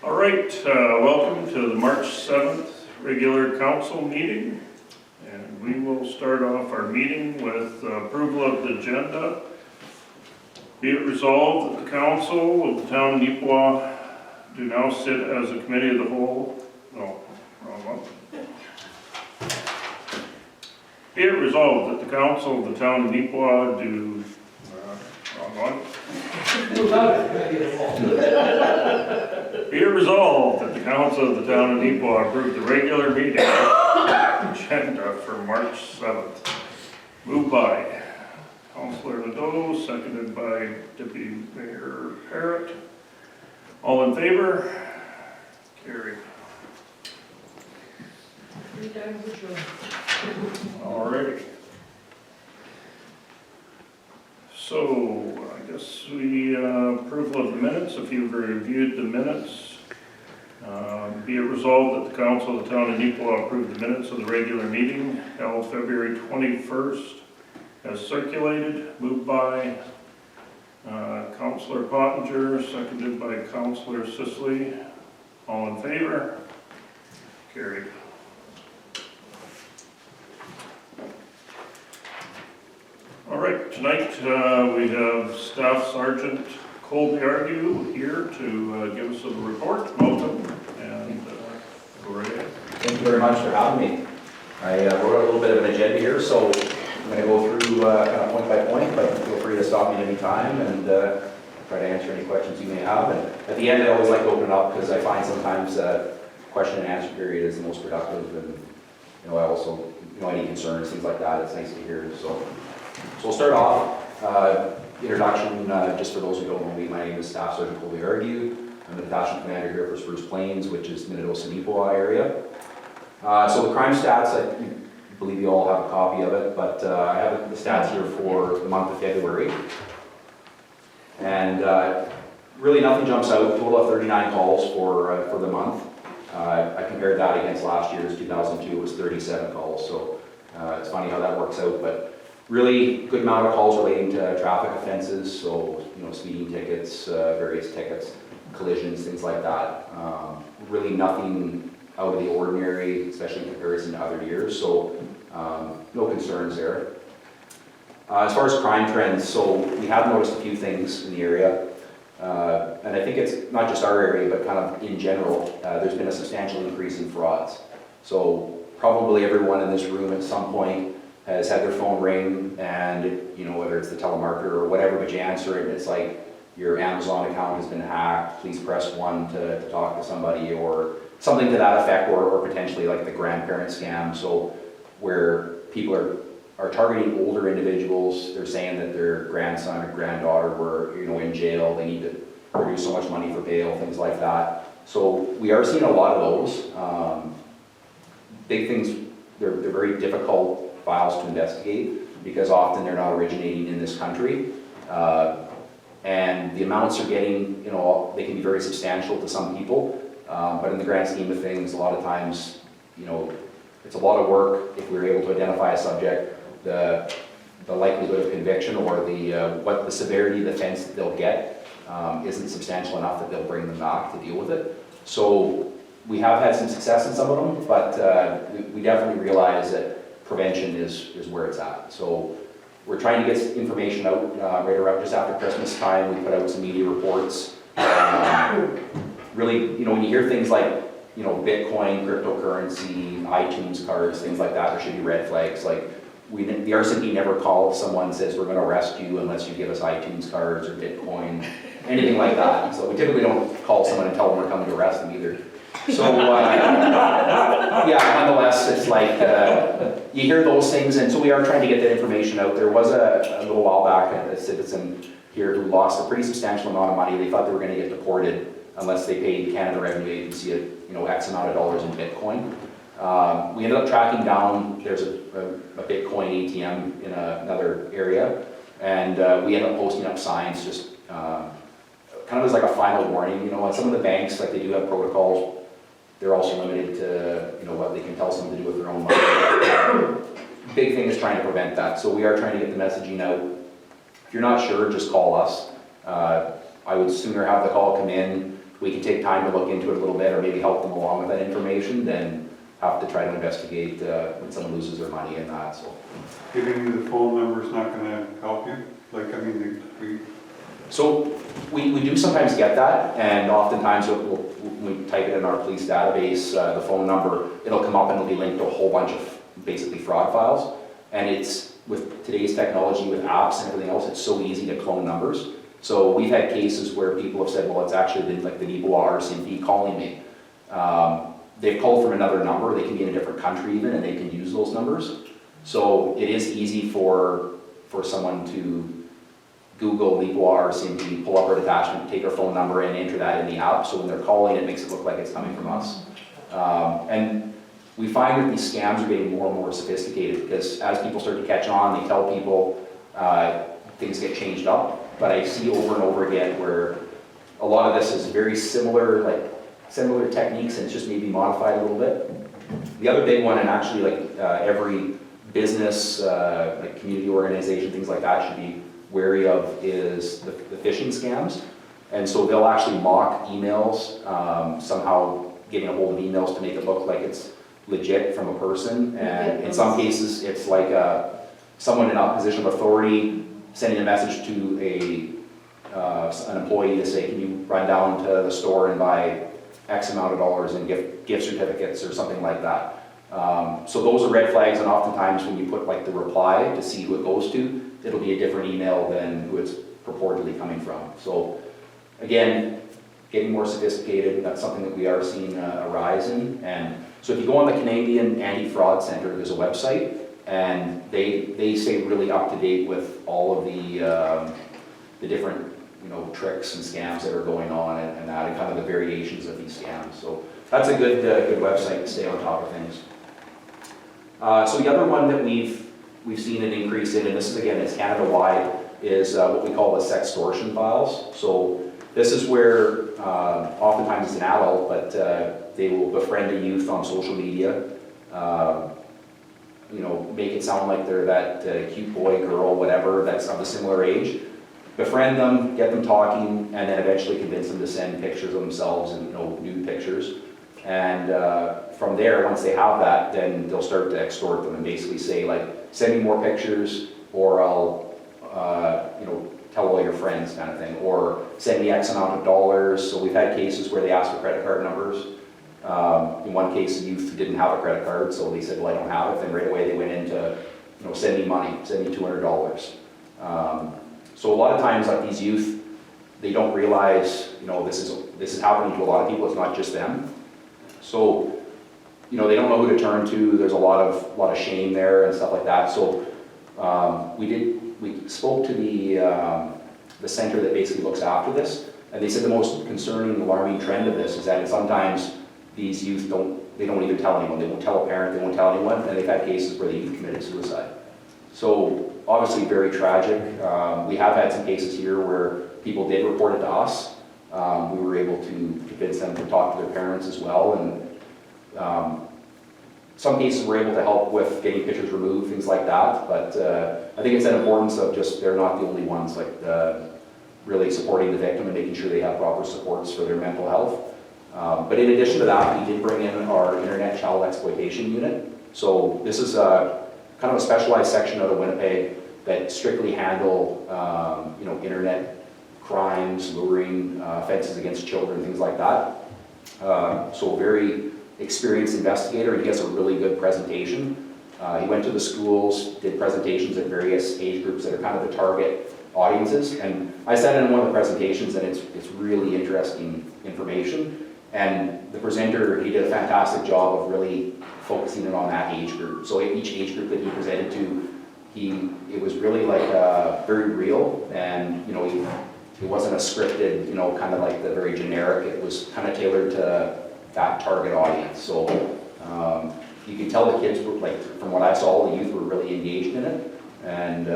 All right, welcome to the March 7th regular council meeting. And we will start off our meeting with approval of the agenda. Be it resolved that the council of the town of Neepawa do now sit as a committee of the whole. No, wrong one. Be it resolved that the council of the town of Neepawa do, wrong one. Be it resolved that the council of the town of Neepawa approve the regular meeting agenda for March 7th. Moved by Councillor Nadeau, seconded by Deputy Mayor Parrott. All in favor? Carried. Alrighty. So, I guess we approval of the minutes. If you've reviewed the minutes, be it resolved that the council of the town of Neepawa approve the minutes of the regular meeting held February 21st as circulated. Moved by Councillor Pottinger, seconded by Councillor Sisley. All in favor? Carried. All right, tonight we have Staff Sergeant Colby Argue here to give us a report. Welcome, and go right ahead. Thank you very much for having me. I wrote out a little bit of an agenda here, so I'm going to go through kind of point by point, but feel free to stop me at any time and try to answer any questions you may have. And at the end, I always like to open it up because I find sometimes question and answer period is the most productive, and I also, any concerns, things like that, it's nice to hear. So we'll start off. Introduction, just for those who don't know me, my name is Staff Sergeant Colby Argue. I'm the detachment commander here for Spruce Plains, which is Neepawa area. So the crime stats, I believe you all have a copy of it, but I have the stats here for the month of February. And really nothing jumps out. Total of 39 calls for the month. I compared that against last year's 2002, it was 37 calls. So it's funny how that works out, but really good amount of calls relating to traffic offenses, so speeding tickets, various tickets, collisions, things like that. Really nothing out of the ordinary, especially in comparison to other years, so no concerns there. As far as crime trends, so we have noticed a few things in the area, and I think it's not just our area, but kind of in general, there's been a substantial increase in frauds. So probably everyone in this room at some point has had their phone ring, and whether it's the telemarketer or whatever, but you answer it and it's like your Amazon account has been hacked, please press 1 to talk to somebody, or something to that effect, or potentially like the grandparent scam. So where people are targeting older individuals, they're saying that their grandson or granddaughter were in jail, they need to produce so much money for bail, things like that. So we are seeing a lot of those. Big things, they're very difficult files to investigate because often they're not originating in this country, and the amounts are getting, they can be very substantial to some people, but in the grand scheme of things, a lot of times, it's a lot of work. If we're able to identify a subject, the likelihood of conviction or what the severity of the offense that they'll get isn't substantial enough that they'll bring them back to deal with it. So we have had some success in some of them, but we definitely realize that prevention is where it's at. So we're trying to get information out right around just after Christmas time. We put out some media reports. Really, when you hear things like, Bitcoin, cryptocurrency, iTunes cards, things like that, there should be red flags. Like the RCMP never calls someone and says we're going to arrest you unless you give us iTunes cards or Bitcoin, anything like that. So we typically don't call someone and tell them we're coming to arrest them either. So, yeah, nonetheless, it's like you hear those things, and so we are trying to get that information out. There was a little while back a citizen here who lost a pretty substantial amount of money. They thought they were going to get deported unless they paid Canada Revenue Agency X amount of dollars in Bitcoin. We ended up tracking down, there's a Bitcoin ATM in another area, and we ended up posting up signs just kind of as like a final warning. Some of the banks, like they do have protocols. They're also limited to, what they can tell someone to do with their own money. Big thing is trying to prevent that. So we are trying to get the messaging out. If you're not sure, just call us. I would sooner have the call come in we can take time to look into it a little bit or maybe help them along with that information than have to try to investigate when someone loses their money and that, so. Giving you the phone number is not gonna help you? Like, I mean, So we do sometimes get that, and oftentimes when we type it in our police database, the phone number, it'll come up and it'll be linked to a whole bunch of basically fraud files. And it's, with today's technology, with apps and everything else, it's so easy to clone numbers. So we've had cases where people have said, well, it's actually been like the Neepawa RCMP calling me. They've called from another number, they can be in a different country even, and they can use those numbers. So it is easy for someone to Google Neepawa RCMP, pull up our detachment, take our phone number and enter that in the app, so when they're calling, it makes it look like it's coming from us. And we find that these scams are getting more and more sophisticated, because as people start to catch on, they tell people things get changed up. But I see over and over again where a lot of this is very similar, like similar techniques, and it's just maybe modified a little bit. The other big one, and actually like every business, like community organization, things like that should be wary of, is the phishing scams. And so they'll actually mock emails, somehow getting a hold of emails to make it look like it's legit from a person. And in some cases, it's like someone in a position of authority sending a message to an employee to say, can you run down to the store and buy X amount of dollars in gift certificates or something like that. So those are red flags, and oftentimes when you put like the reply to see who it goes to, it'll be a different email than who it's purportedly coming from. So again, getting more sophisticated, that's something that we are seeing a rise in. And so if you go on the Canadian Anti-Fraud Centre, there's a website, and they stay really up to date with all of the different tricks and scams that are going on, and that, and kind of the variations of these scams. So that's a good website to stay on top of things. So the other one that we've seen an increase in, and this is again, it's Canada-wide, is what we call the sextortion files. So this is where oftentimes it's an adult, but they will befriend a youth on social media, make it sound like they're that cute boy, girl, whatever, that's of a similar age. Befriend them, get them talking, and then eventually convince them to send pictures of themselves and nude pictures. And from there, once they have that, then they'll start to extort them and basically say, like, send me more pictures, or I'll, tell all your friends, kind of thing, or send me X amount of dollars. So we've had cases where they ask for credit card numbers. In one case, the youth didn't have a credit card, so they said, well, I don't have it. Then right away they went into, send me money, send me $200. So a lot of times, like these youth, they don't realize, this is happening to a lot of people. It's not just them. So, they don't know who to turn to. There's a lot of shame there and stuff like that. So we spoke to the center that basically looks after this, and they said the most concerning, alarming trend of this is that sometimes these youth don't even tell anyone. They won't tell a parent. They won't tell anyone. And they've had cases where the youth committed suicide. So obviously very tragic. We have had some cases here where people did report it to us. We were able to convince them to talk to their parents as well, and some cases we're able to help with getting pictures removed, things like that. But I think it's an importance of just they're not the only ones, like really supporting the victim and making sure they have proper supports for their mental health. But in addition to that, we did bring in our Internet Child Exploitation Unit. So this is kind of a specialized section out of Winnipeg that strictly handle internet crimes, luring, offenses against children, things like that. So a very experienced investigator, and he has a really good presentation. He went to the schools, did presentations at various age groups that are kind of the target audiences. And I sat in one of the presentations, and it's really interesting information. And the presenter, he did a fantastic job of really focusing in on that age group. So each age group that he presented to, it was really like very real, and it wasn't a scripted, kind of like the very generic. It was kind of tailored to that target audience. So you could tell the kids were, like, from what I saw, the youth were really engaged in it, and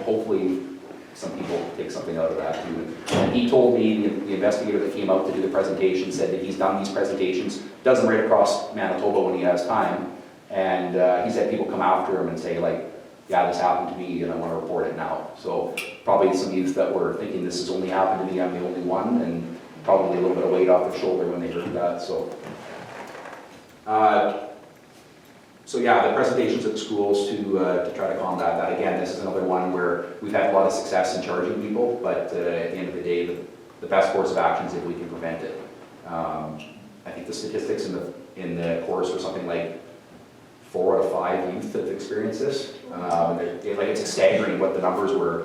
hopefully some people take something out of that too. And he told me, the investigator that came out to do the presentation said that he's done these presentations, does them right across Manitoba when he has time, and he said people come after him and say, like, yeah, this happened to me and I want to report it now. So probably some youth that were thinking this has only happened to me, I'm the only one, and probably a little bit of weight off their shoulder when they heard that, so. So yeah, the presentations at the schools to try to combat that. Again, this is another one where we've had a lot of success in charging people, but at the end of the day, the best course of action is if we can prevent it. I think the statistics in the course were something like 4 out of 5 youth that have experienced this. It's staggering what the numbers were.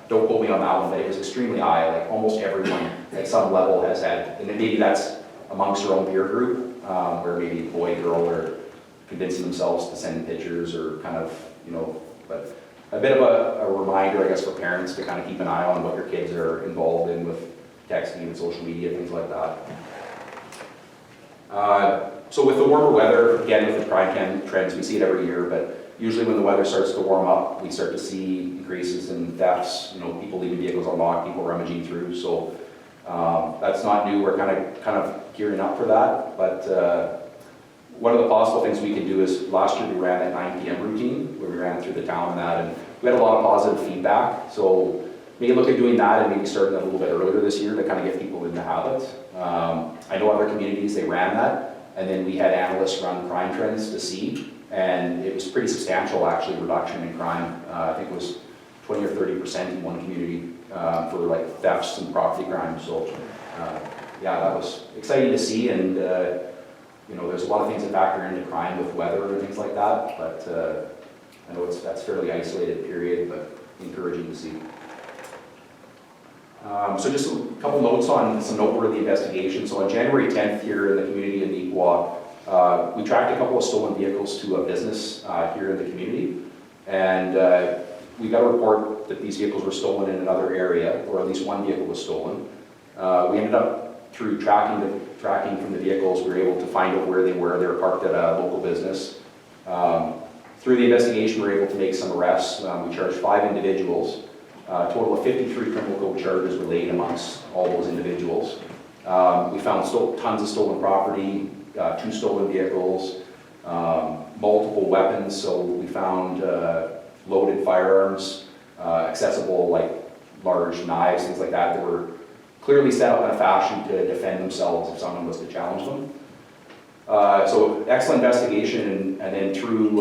Don't quote me on that one, but it was extremely high. Like almost everyone at some level has had, and then maybe that's amongst your own peer group, where maybe boy, girl, or convincing themselves to send pictures or kind of, but a bit of a reminder, I guess, for parents to kind of keep an eye on what your kids are involved in with texting and social media, things like that. So with the warmer weather, again, with the crime trends, we see it every year, but usually when the weather starts to warm up, we start to see increases in thefts, people leaving vehicles unlocked, people rummaging through, so that's not new. We're kind of gearing up for that, but one of the possible things we can do is, last year we ran that 9 p.m. routine, where we ran through the town and that, and we had a lot of positive feedback, so maybe look at doing that and maybe starting a little bit earlier this year to kind of get people in the habit. I know other communities, they ran that, and then we had analysts run crime trends to see, and it was pretty substantial actually reduction in crime. I think it was 20 or 30% in one community for like thefts and property crime, so yeah, that was exciting to see, and there's a lot of things that factor into crime with weather and things like that, but I know that's fairly isolated period, but encouraging to see. So just a couple notes on some noteworthy investigations. So on January 10th here in the community in Neepawa, we tracked a couple of stolen vehicles to a business here in the community, and we got a report that these vehicles were stolen in another area, or at least one vehicle was stolen. We ended up, through tracking from the vehicles, we were able to find out where they were. They were parked at a local business. Through the investigation, we were able to make some arrests. We charged 5 individuals. A total of 53 criminal code charges were laid amongst all those individuals. We found tons of stolen property, 2 stolen vehicles, multiple weapons. So we found loaded firearms, accessible like large knives, things like that were clearly set up in a fashion to defend themselves if someone was to challenge them. So excellent investigation, and then through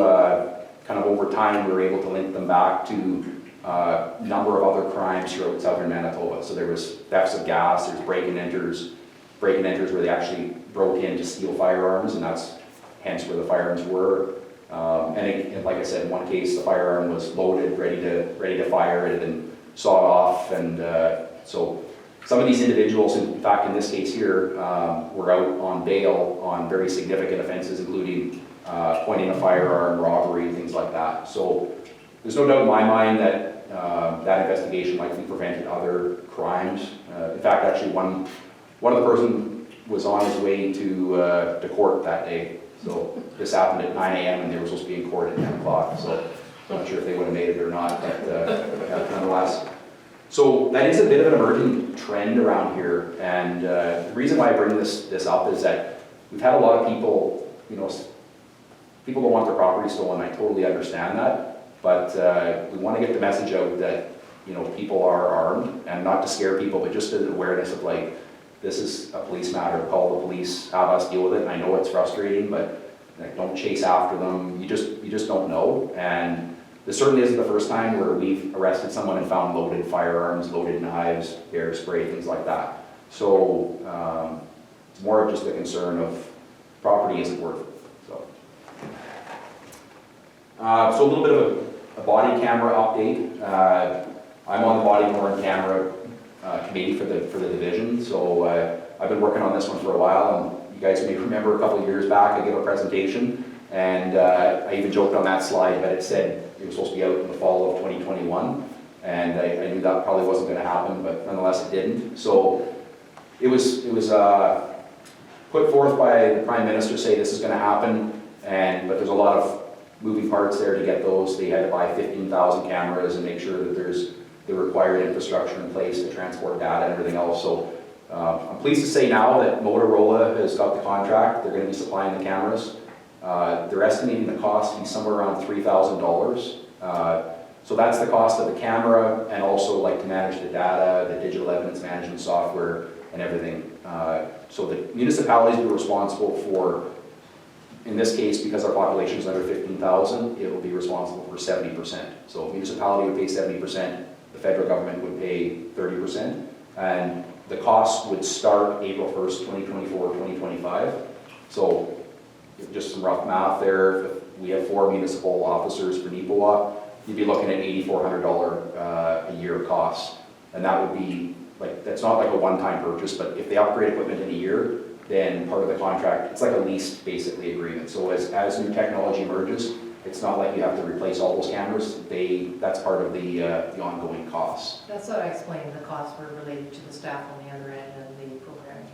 kind of over time, we were able to link them back to a number of other crimes throughout southern Manitoba. So there was thefts of gas, there's break-and-enters where they actually broke in to steal firearms, and that's hence where the firearms were. And like I said, in one case, the firearm was loaded, ready to fire. It had been sawed off, and so some of these individuals, in fact, in this case here, were out on bail on very significant offenses, including pointing a firearm, robbery, things like that. So there's no doubt in my mind that that investigation likely prevented other crimes. In fact, actually, one of the person was on his way to court that day. So this happened at 9 a.m. and they were supposed to be in court at 10 o'clock. So I'm not sure if they would have made it or not, but nonetheless. So that is a bit of an emerging trend around here, and the reason why I bring this up is that we've had a lot of people, people don't want their property stolen. I totally understand that, but we want to get the message out that people are armed, and not to scare people, but just an awareness of like, this is a police matter. Call the police, have us deal with it. And I know it's frustrating, but don't chase after them. You just don't know. And this certainly isn't the first time where we've arrested someone and found loaded firearms, loaded knives, bear spray, things like that. So it's more of just a concern of property isn't worth it. So a little bit of a body camera update. I'm on the body worn camera committee for the division, so I've been working on this one for a while, and you guys may remember a couple of years back I gave a presentation, and I even joked on that slide, but it said it was supposed to be out in the fall of 2021, and I knew that probably wasn't going to happen, but nonetheless it didn't. So it was put forth by the Prime Minister, say this is going to happen, but there's a lot of moving parts there to get those. They had to buy 15,000 cameras and make sure that there's the required infrastructure in place to transport data and everything else. So I'm pleased to say now that Motorola has got the contract. They're going to be supplying the cameras. They're estimating the cost to be somewhere around $3,000. So that's the cost of the camera, and also like to manage the data, the digital evidence management software, and everything. So the municipalities will be responsible for, in this case, because our population is under 15,000, it will be responsible for 70%. So municipality would pay 70%, the federal government would pay 30%, and the cost would start April 1st, 2024, 2025. So just some rough math there, if we have 4 municipal officers for Neepawa, you'd be looking at $8,400 a year cost. And that would be, like, that's not like a one-time purchase, but if they upgrade equipment in a year, then part of the contract, it's like a lease basically agreement. So as new technology emerges, it's not like you have to replace all those cameras. That's part of the ongoing costs. That's what I explained, the costs were related to the staff on the other end and the programming.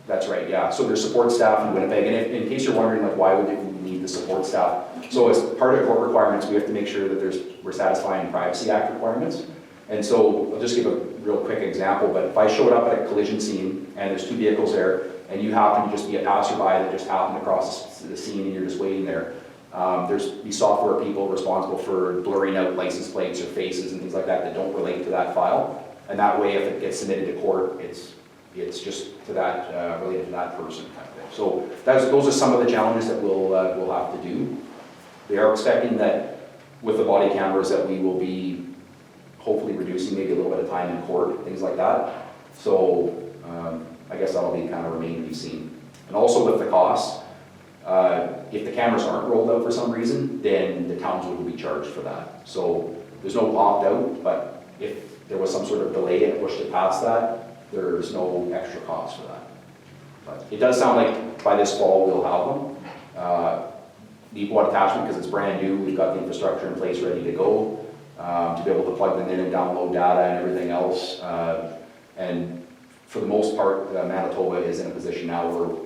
That's right, yeah. So there's support staff in Winnipeg, and in case you're wondering, like, why would we need the support staff? So as part of court requirements, we have to make sure that we're satisfying Privacy Act requirements. And so I'll just give a real quick example, but if I showed up at a collision scene and there's 2 vehicles there, and you happen to just be a passerby that just happened across the scene and you're just waiting there, there's these software people responsible for blurring out license plates or faces and things like that don't relate to that file. And that way, if it gets submitted to court, it's just to that, related to that person kind of thing. So those are some of the challenges that we'll have to do. They are expecting that with the body cameras that we will be hopefully reducing maybe a little bit of time in court, things like that. So I guess that'll be kind of remain to be seen. And also with the costs, if the cameras aren't rolled out for some reason, then the townswood will be charged for that. So there's no opt-out, but if there was some sort of delay and pushed it past that, there's no extra cost for that. But it does sound like by this fall we'll have them. Neepawa attachment, because it's brand new, we've got the infrastructure in place ready to go to be able to plug them in and download data and everything else. And for the most part, Manitoba is in a position now where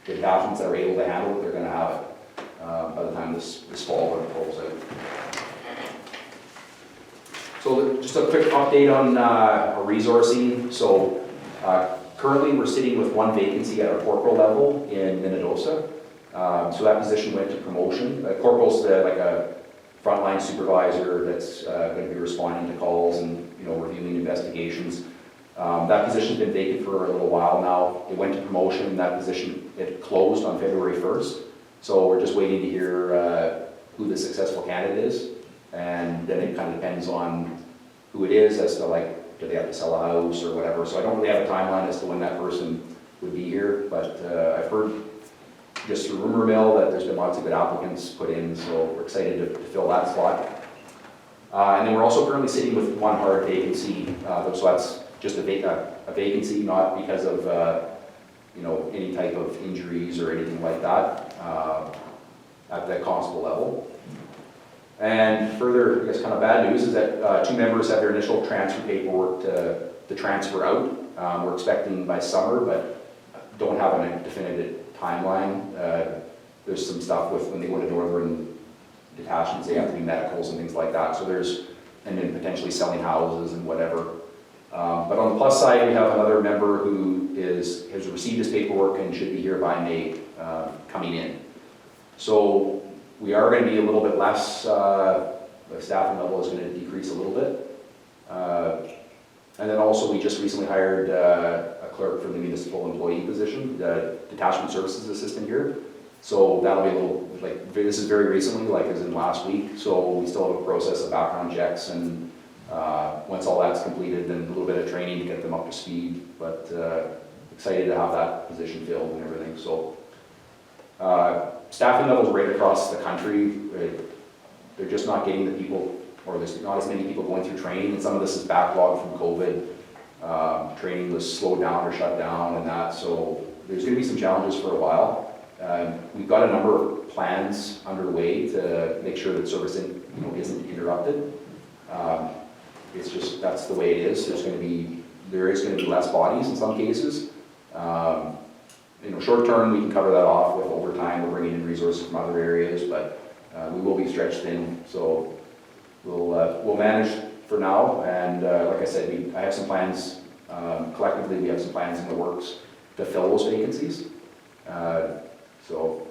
the attachments that are able to handle it, they're going to have it by the time this fall when it rolls out. So just a quick update on our resourcing. So currently we're sitting with 1 vacancy at our corporal level in Minnedosa. So that position went to promotion. Corporal's like a frontline supervisor that's going to be responding to calls and reviewing investigations. That position's been vacant for a little while now. It went to promotion. That position, it closed on February 1st. So we're just waiting to hear who the successful candidate is. And then it kind of depends on who it is as to, like, do they have to sell a house or whatever. So I don't really have a timeline as to when that person would be here, but I've heard just through rumor mill that there's been lots of good applicants put in, so we're excited to fill that slot. And then we're also currently sitting with 1 hard vacancy, so that's just a vacancy, not because of any type of injuries or anything like that at the constable level. And further, I guess kind of bad news is that 2 members have their initial transfer paperwork to transfer out. We're expecting by summer, but don't have a definitive timeline. There's some stuff with when they go to northern detachments, they have to be medicals and things like that. So and then potentially selling houses and whatever. But on the plus side, we have another member who has received his paperwork and should be here by May coming in. So we are going to be a little bit less, the staffing level is going to decrease a little bit. And then also we just recently hired a clerk for the municipal employee position, the detachment services assistant here. So that'll be a little, like, this is very recently, like as in last week. So we still have a process of background checks, and once all that's completed, then a little bit of training to get them up to speed. But excited to have that position filled and everything. So staffing levels right across the country, they're just not getting the people, or there's not as many people going through training, and some of this is backlogged from COVID. Training was slowed down or shut down and that, so there's going to be some challenges for a while. We've got a number of plans underway to make sure that service isn't interrupted. It's just, that's the way it is. There is going to be less bodies in some cases. Short term, we can cover that off with overtime. We're bringing in resources from other areas, but we will be stretched thin. So we'll manage for now. And like I said, I have some plans. Collectively, we have some plans in the works to fill those vacancies. So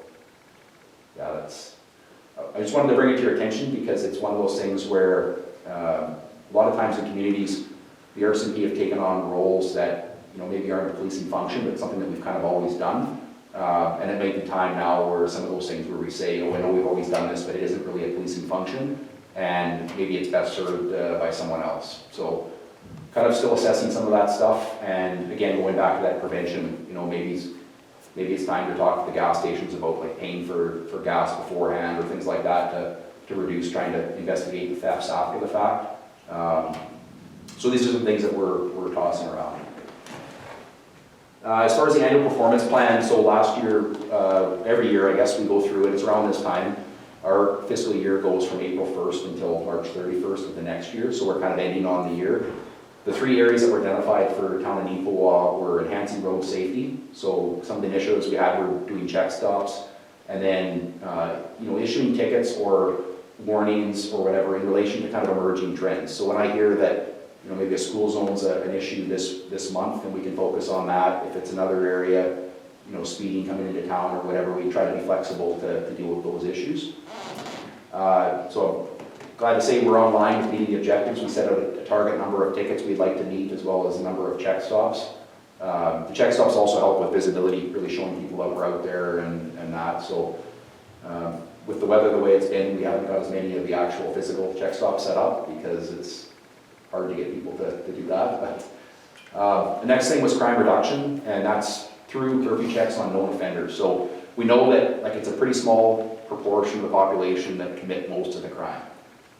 yeah, I just wanted to bring it to your attention because it's one of those things where a lot of times in communities, the RCMP have taken on roles that maybe aren't a policing function, but something that we've kind of always done. And it may be time now where some of those things where we say, I know we've always done this, but it isn't really a policing function, and maybe it's best served by someone else. So kind of still assessing some of that stuff, and again, going back to that prevention, maybe it's time to talk to the gas stations about like paying for gas beforehand or things like that to reduce trying to investigate the thefts after the fact. So these are some things that we're tossing around. As far as the annual performance plan, so last year, every year I guess we go through it, it's around this time. Our fiscal year goes from April 1st until March 31st of the next year, so we're kind of ending on the year. The 3 areas that were identified for town of Neepawa were enhancing road safety. So some of the initiatives we had were doing check stops, and then issuing tickets or warnings or whatever in relation to kind of emerging trends. So when I hear that maybe a school zone's an issue this month, and we can focus on that. If it's another area, speeding coming into town or whatever, we try to be flexible to deal with those issues. So I'm glad to say we're on line with meeting the objectives. We set out a target number of tickets we'd like to meet, as well as a number of check stops. The check stops also help with visibility, really showing people that we're out there and that. So with the weather the way it's been, we haven't got as many of the actual physical check stops set up because it's hard to get people to do that. But the next thing was crime reduction, and that's through curfew checks on known offenders. So we know that it's a pretty small proportion of the population that commit most of the crime.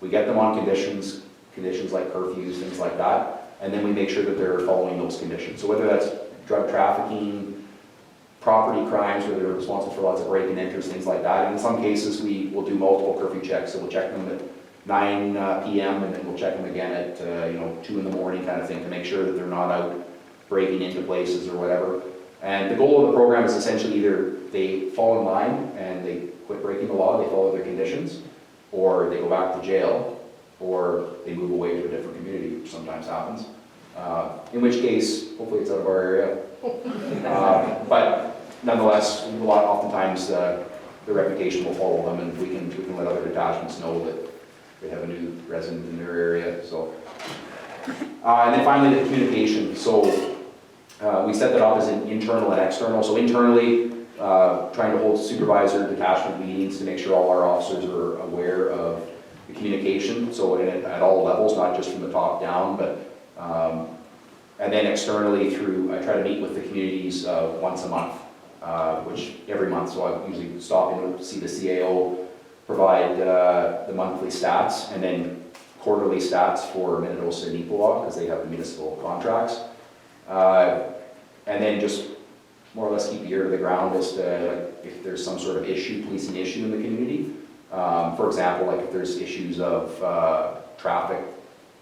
We get them on conditions like curfews, things like that, and then we make sure that they're following those conditions. So whether that's drug trafficking, property crimes, where they're responsible for lots of break and enters, things like that. And in some cases, we will do multiple curfew checks. So we'll check them at 9 p.m. and then we'll check them again at 2 in the morning, kind of thing, to make sure that they're not out breaking into places or whatever. And the goal of the program is essentially either they fall in line and they quit breaking the law, they follow their conditions, or they go back to jail, or they move away to a different community, which sometimes happens. In which case, hopefully it's out of our area. But nonetheless, oftentimes the reputation will follow them, and we can let other detachments know that they have a new resident in their area. So, and then finally the communication. So we set that up as an internal and external. So internally, trying to hold supervisor detachment meetings to make sure all our officers are aware of the communication. So at all levels, not just from the top down, but and then externally I try to meet with the communities once a month, which every month. So I usually stop in to see the CAO, provide the monthly stats, and then quarterly stats for Minnedosa and Neepawa, because they have the municipal contracts. And then just more or less keep the ear to the ground as to if there's some sort of policing issue in the community. For example, if there's issues of traffic,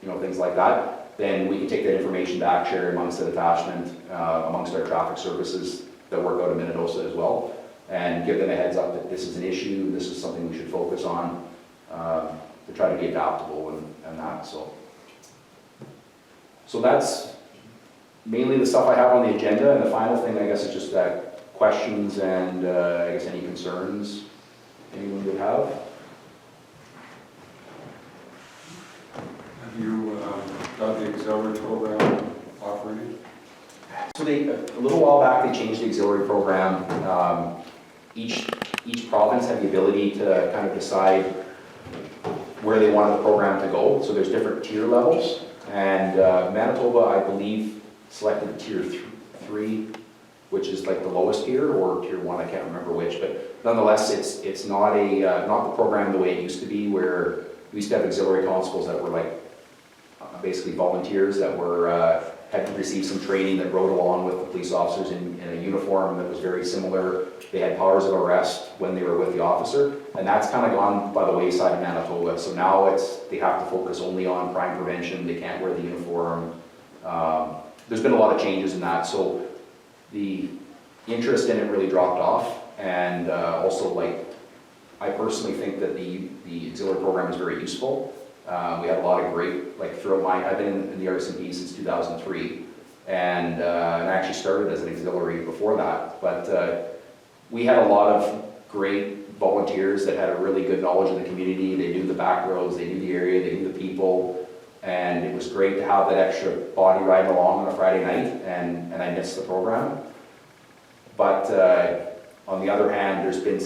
things like that, then we can take that information back, share it amongst the detachment, amongst our traffic services that work out of Minnedosa as well, and give them a heads up that this is an issue, this is something we should focus on, to try to be adaptable and that. So that's mainly the stuff I have on the agenda, and the final thing I guess is just questions and I guess any concerns anyone would have. Have you got the auxiliary program operating? So a little while back they changed the auxiliary program. Each province had the ability to kind of decide where they wanted the program to go. So there's different tier levels, and Manitoba, I believe, selected tier 3, which is like the lowest tier, or tier 1, I can't remember which, but nonetheless, it's not not the program the way it used to be, where we used to have auxiliary constables that were basically volunteers that had to receive some training, that rode along with the police officers in a uniform that was very similar. They had powers of arrest when they were with the officer, and that's kind of gone by the wayside in Manitoba. So now they have to focus only on crime prevention. They can't wear the uniform. There's been a lot of changes in that, so the interest in it really dropped off. And also, I personally think that the auxiliary program is very useful. We had a lot of great, I've been in the RCMP since 2003, and I actually started as an auxiliary before that, but we had a lot of great volunteers that had a really good knowledge of the community. They knew the back roads, they knew the area, they knew the people, And it was great to have that extra body riding along on a Friday night, and I missed the program. But on the other hand, there's been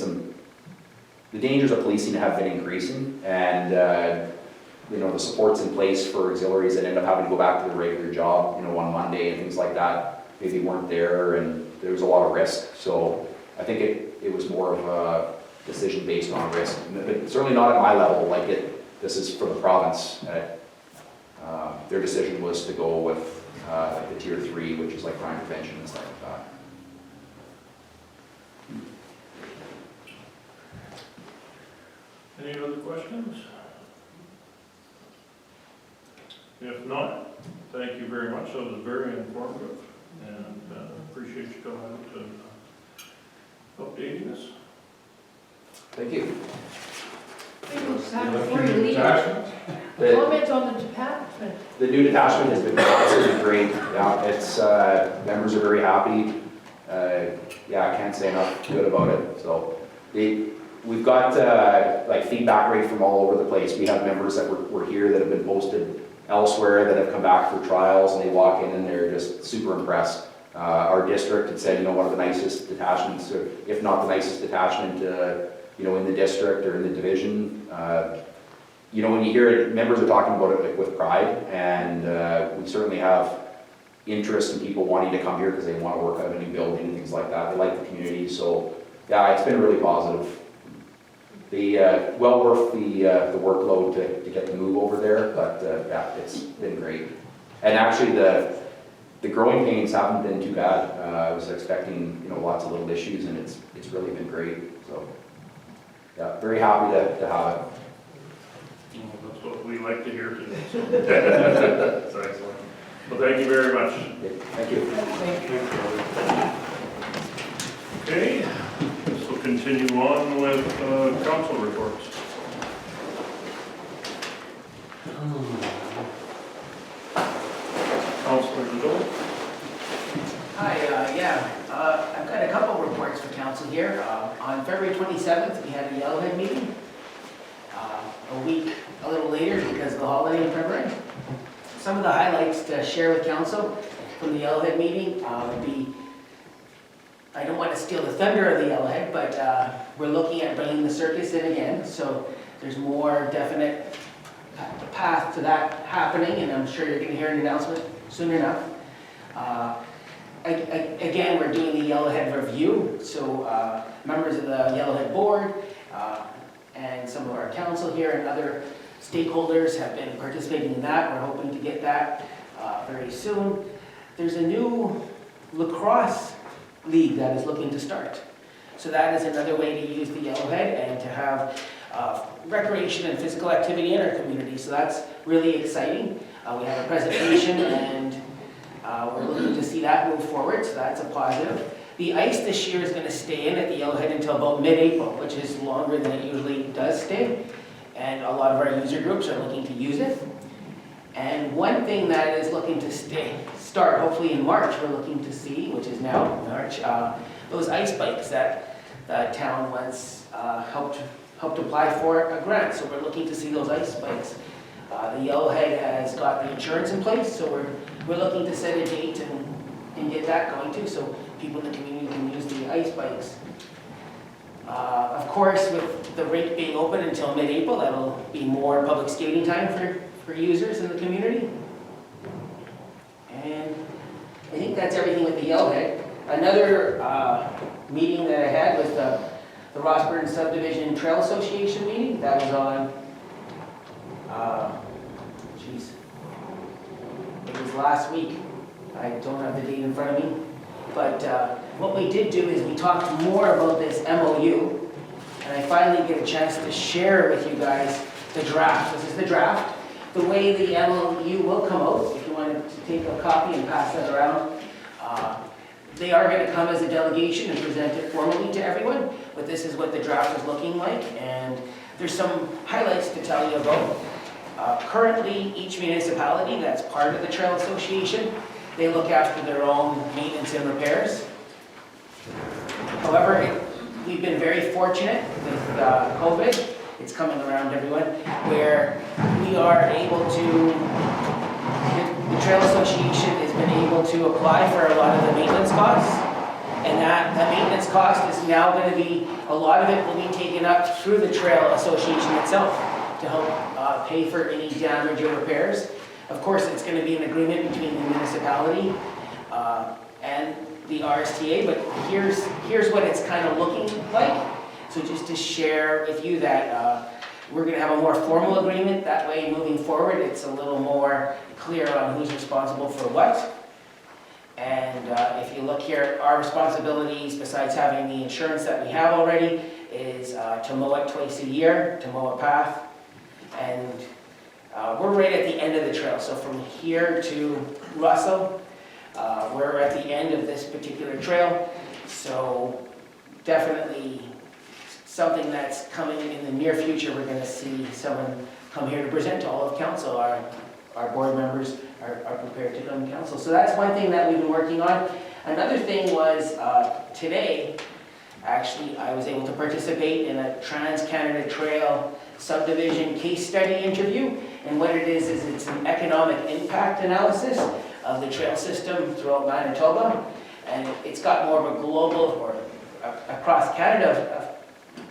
the dangers of policing have been increasing, and the supports in place for auxiliaries that end up having to go back to their regular job, on Monday and things like that, maybe weren't there, and there was a lot of risk. So I think it was more of a decision based on risk, but certainly not at my level. This is for the province. Their decision was to go with the tier 3, which is like crime prevention and stuff like that. Any other questions? If not, thank you very much. That was very informative, and appreciate you coming out and updating us. Thank you. Before you leave, comment on the detachment. The new detachment has been absolutely great. Yeah, it's members are very happy. I can't say enough good about it. So we've got feedback rate from all over the place. We have members that were here that have been posted elsewhere that have come back for trials, and they walk in and they're just super impressed. Our district had said, one of the nicest detachments, or if not the nicest detachment, in the district or in the division. When you hear it, members are talking about it with pride, and we certainly have interest in people wanting to come here because they want to work out of a new building and things like that. They like the community, so yeah, it's been really positive. Well worth the workload to get the move over there, but it's been great. And actually, the growing pains haven't been too bad. I was expecting lots of little issues, and it's really been great. So yeah, very happy to have it. Well, that's what we like to hear today. So. That's excellent. Well, thank you very much. Okay, thank you. Okay, this will continue on with council reports. Councilor Liddell. Hi, I've got a couple reports for council here. On February 27th, we had a Yellowhead meeting. A week a little later because of the holiday in February. Some of the highlights to share with council from the Yellowhead meeting would be, I don't want to steal the thunder of the Yellowhead, but we're looking at bringing the circus in again, so there's more definite path to that happening, and I'm sure you're going to hear an announcement soon enough. Again, we're doing the Yellowhead review, so members of the Yellowhead board and some of our council here and other stakeholders have been participating in that. We're hoping to get that very soon. There's a new lacrosse league that is looking to start. So that is another way to use the Yellowhead and to have recreation and physical activity in our community. So that's really exciting. We have a presentation, and we're looking to see that move forward, so that's a positive. The ice this year is going to stay in at the Yellowhead until about mid-April, which is longer than it usually does stay. And a lot of our user groups are looking to use it. And one thing that is looking to start, hopefully in March, we're looking to see, which is now March, those ice bikes that the town once helped apply for a grant. So we're looking to see those ice bikes. The Yellowhead has got the insurance in place, so we're looking to set a date and get that going too, so people in the community can use the ice bikes. Of course, with the rink being open until mid-April, that'll be more public skating time for users in the community. And I think that's everything with the Yellowhead. Another meeting that I had was the Rossburn Subdivision Trail Association meeting. That was on, it was last week. I don't have the date in front of me. But what we did do is we talked more about this MOU, and I finally get a chance to share with you guys the draft. This is the draft. The way the MOU will come out, if you wanted to take a copy and pass that around, they are going to come as a delegation and present it formally to everyone, but this is what the draft is looking like, and there's some highlights to tell you about. Currently, each municipality that's part of the Trail Association, they look after their own maintenance and repairs. However, we've been very fortunate with COVID, it's coming around everyone, where we are able to, the Trail Association has been able to apply for a lot of the maintenance costs. And that maintenance cost is now going to be, a lot of it will be taken up through the Trail Association itself to help pay for any damage or repairs. Of course, it's going to be an agreement between the municipality and the RSTA, but here's what it's kind of looking like. So just to share with you that we're going to have a more formal agreement. That way, moving forward, it's a little more clear on who's responsible for what. And if you look here, our responsibilities, besides having the insurance that we have already, is to mow it twice a year, to mow a path. And we're right at the end of the trail. So from here to Russell, we're at the end of this particular trail. So definitely something that's coming in the near future. We're going to see someone come here to present to all of council. Our board members are prepared to come to council. So that's one thing that we've been working on. Another thing was today, actually, I was able to participate in a Trans-Canada Trail subdivision case study interview. And what it is it's an economic impact analysis of the trail system throughout Manitoba. And it's got more of a global or across Canada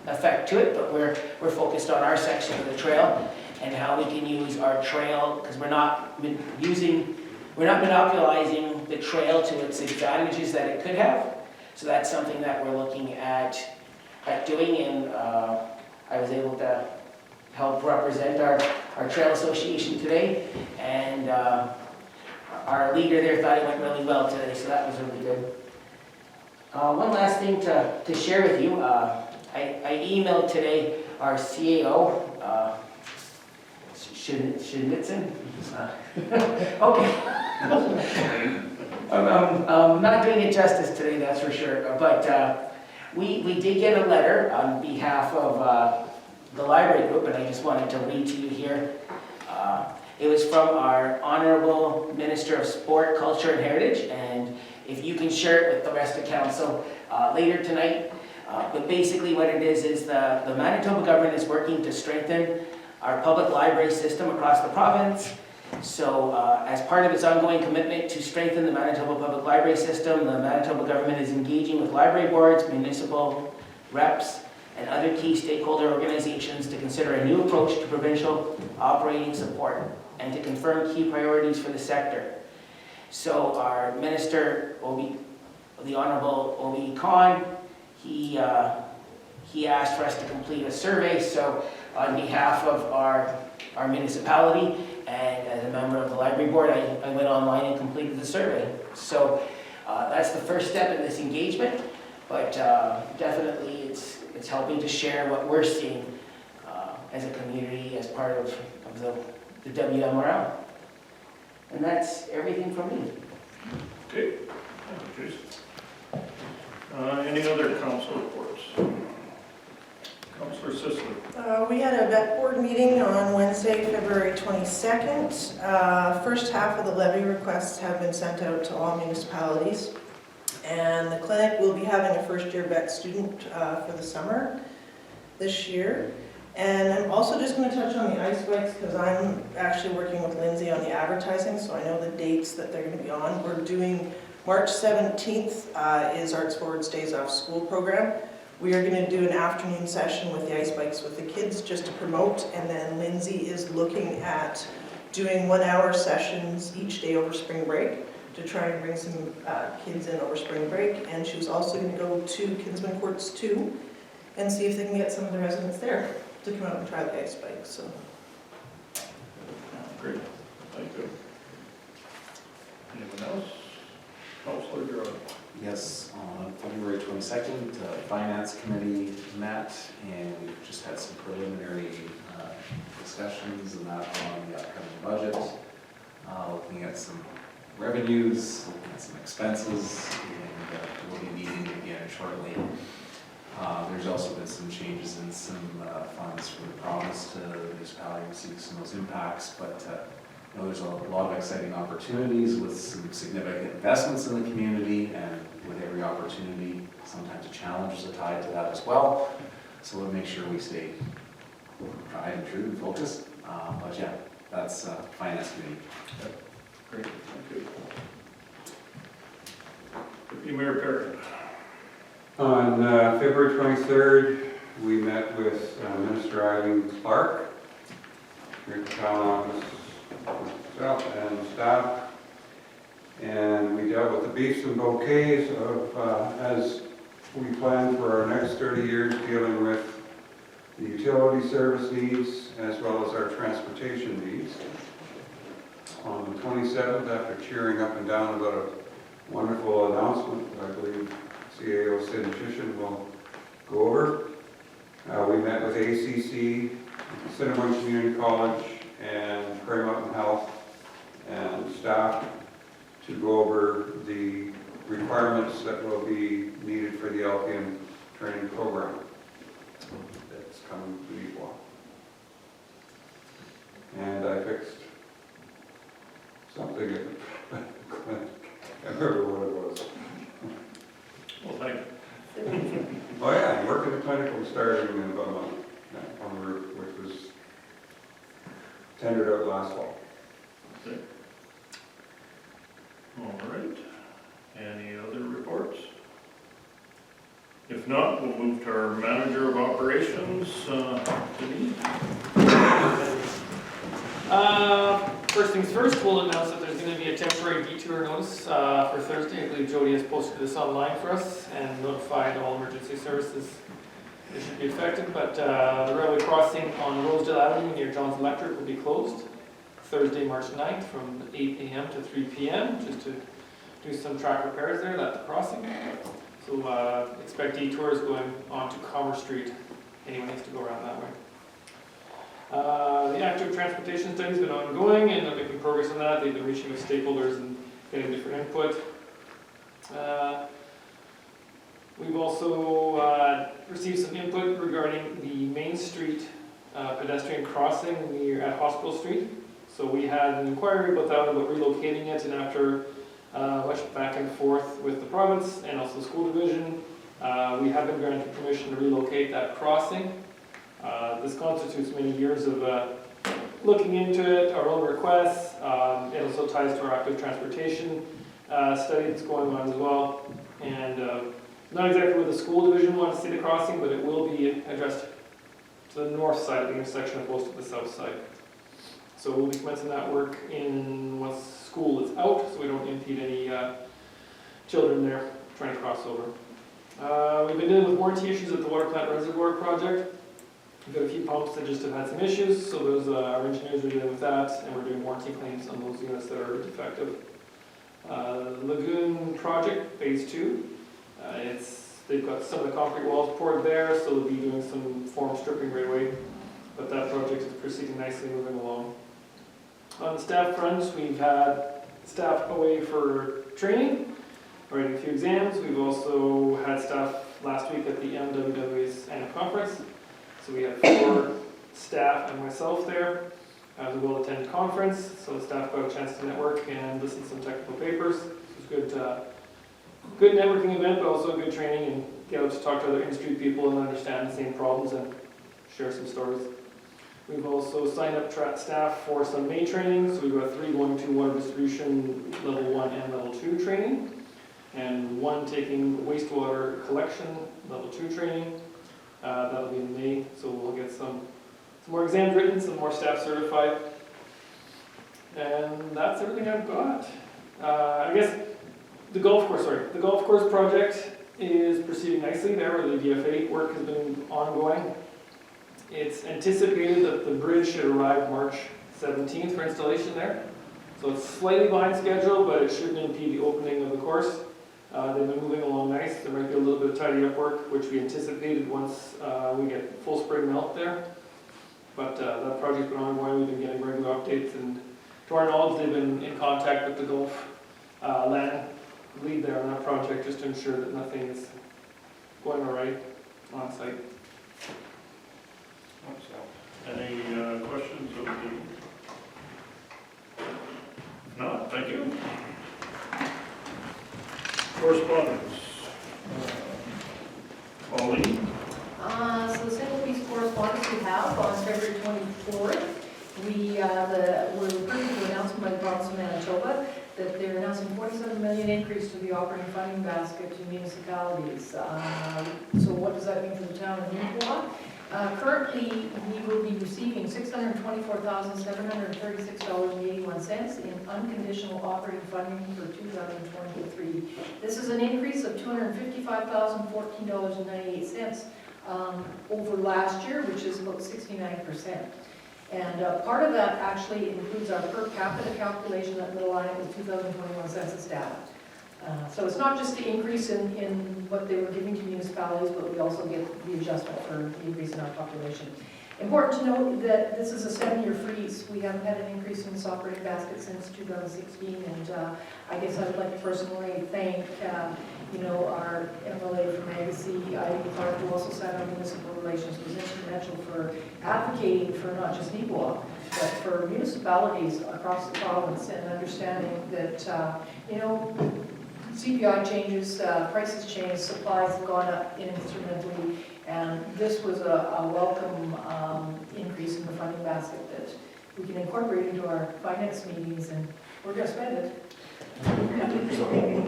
effect to it, but we're focused on our section of the trail and how we can use our trail, because we're not monopolizing the trail to its advantages that it could have. So that's something that we're looking at doing, and I was able to help represent our trail association today, and our leader there thought it went really well today, so that was really good. One last thing to share with you. I emailed today our CAO, Schnitzen? Okay. I'm not doing it justice today, that's for sure. But we did get a letter on behalf of the library group, and I just wanted to read to you here. It was from our Honorable Minister of Sport, Culture and Heritage, and if you can share it with the rest of council later tonight. But basically what it is the Manitoba government is working to strengthen our public library system across the province. So as part of its ongoing commitment to strengthen the Manitoba public library system, the Manitoba government is engaging with library boards, municipal reps, and other key stakeholder organizations to consider a new approach to provincial operating support and to confirm key priorities for the sector. So our minister, the Honorable Obi Khan, he asked for us to complete a survey. So on behalf of our municipality and as a member of the library board, I went online and completed the survey. So that's the first step in this engagement, but definitely it's helping to share what we're seeing as a community as part of the WMRL. And that's everything from me. Okay, thank you, Jason. Any other council reports? Councillor Sisley. We had a vet board meeting on Wednesday, February 22nd. First half of the levy requests have been sent out to all municipalities. And the clinic will be having a first-year vet student for the summer this year. And I'm also just going to touch on the ice bikes because I'm actually working with Lindsay on the advertising, so I know the dates that they're going to be on. We're doing March 17th is Arts Forward Stays Off School program. We are going to do an afternoon session with the ice bikes with the kids just to promote, and then Lindsay is looking at doing 1-hour sessions each day over spring break to try and bring some kids in over spring break. And she was also going to go to Kinsman Courts 2 and see if they can get some of the residents there to come out and try the ice bike. So. Great, thank you. Anyone else? Councillor Gerard. Yes, on February 22nd, the Finance Committee met and we just had some preliminary discussions and that on the upcoming budget, looking at some revenues, looking at some expenses, and we'll be meeting again shortly. There's also been some changes in some funds from the province to the municipality receiving some of those impacts, but you know, there's a lot of exciting opportunities with some significant investments in the community, and with every opportunity, sometimes a challenge is tied to that as well. So we'll make sure we stay tried and true and focused. But yeah, that's finance committee. Great, thank you. Deputy Mayor Perry. On February 23rd, we met with Minister Eileen Clark, here at the town office, myself and staff, and we dealt with the beefs and bouquets of, as we plan for our next 30 years, dealing with the utility service needs as well as our transportation needs. On the 27th, after cheering up and down about a wonderful announcement that I believe CAO Sid Shishin will go over, we met with ACC, Cinnamon Community College, and Prairie Mountain Health and staff to go over the requirements that will be needed for the LPN training program that's coming to Neepawa. And I fixed something at the clinic. I can't remember what it was. Well, thank you. Oh yeah, I work at the clinic will start in about a month on the roof, which was tendered out last fall. Okay. All right. Any other reports? If not, we'll move to our manager of operations, Denise. First things first, we'll announce that there's going to be a temporary detour notice for Thursday. I believe Jody has posted this online for us and notified all emergency services that should be affected. But the railway crossing on Rosedale Avenue near John's Electric will be closed Thursday, March 9th from 8 a.m. to 3 p.m. just to do some track repairs there at the crossing. So expect detours going on to Commerce Street. Anyone needs to go around that way. The active transportation study's been ongoing and they're making progress on that. They've been reaching with stakeholders and getting different input. We've also received some input regarding the Main Street pedestrian crossing at Hospital Street. So we had an inquiry about that, about relocating it, and after much back and forth with the province and also the school division, we have been granted permission to relocate that crossing. This constitutes many years of looking into it, our own requests. It also ties to our active transportation study that's going on as well. And not exactly where the school division wants to see the crossing, but it will be addressed to the north side of the intersection opposed to the south side. So we'll be commencing that work once school is out, so we don't impede any children there trying to cross over. We've been dealing with warranty issues at the water plant reservoir project. We've got a few pumps that just have had some issues, so those our engineers are dealing with that, and we're doing warranty claims on those units that are defective. Lagoon project, phase 2. They've got some of the concrete walls poured there, so they'll be doing some form stripping right away. But that project is proceeding nicely, moving along. On the staff front, we've had staff away for training, writing a few exams. We've also had staff last week at the MWW's annual conference. So we had 4 staff and myself there. It was a well-attended conference, so the staff got a chance to network and listen to some technical papers. It was a good networking event, but also a good training and get out to talk to other industry people and understand the same problems and share some stories. We've also signed up staff for some May training, so we've got 3 going to water distribution level 1 and level 2 training, and 1 taking wastewater collection level 2 training. That'll be in May, so we'll get some more exams written, some more staff certified. And that's everything I've got. I guess the golf course project is proceeding nicely there, where the DFA work has been ongoing. It's anticipated that the bridge should arrive March 17th for installation there. So it's slightly behind schedule, but it shouldn't impede the opening of the course. They've been moving along nice. There might be a little bit of tidy up work, which we anticipated once we get full spring melt there. But that project's been ongoing. We've been getting regular updates, and to our knowledge, they've been in contact with the Gulf land lead there on that project, just to ensure that nothing is going all right on site. Any questions of the? No, thank you. Correspondence. Pauline? So the single piece correspondence we have on February 24th we're referring to an announcement by the province of Manitoba that they're announcing 47 million increase to the operating funding basket to municipalities. So what does that mean for the town of Neepawa? Currently, we will be receiving $624,736.81 in unconditional operating funding for 2023. This is an increase of $255,014.98 over last year, which is about 69%. And part of that actually includes our per capita calculation that will align with 2021 census data. So it's not just the increase in what they were giving to municipalities, but we also get the adjustment for the increase in our population. Important to note that this is a 7-year freeze. We haven't had an increase in this operating basket since 2016, and I guess I would like to personally thank our MLA from Agassiz, Ivy Clark, who also sat on municipal relations, was instrumental for advocating for not just Neepawa, but for municipalities across the province, and understanding that, CPI changes, prices change, supplies have gone up instrumentally, and this was a welcome increase in the funding basket that we can incorporate into our finance meetings, and we're going to spend it. There's a home.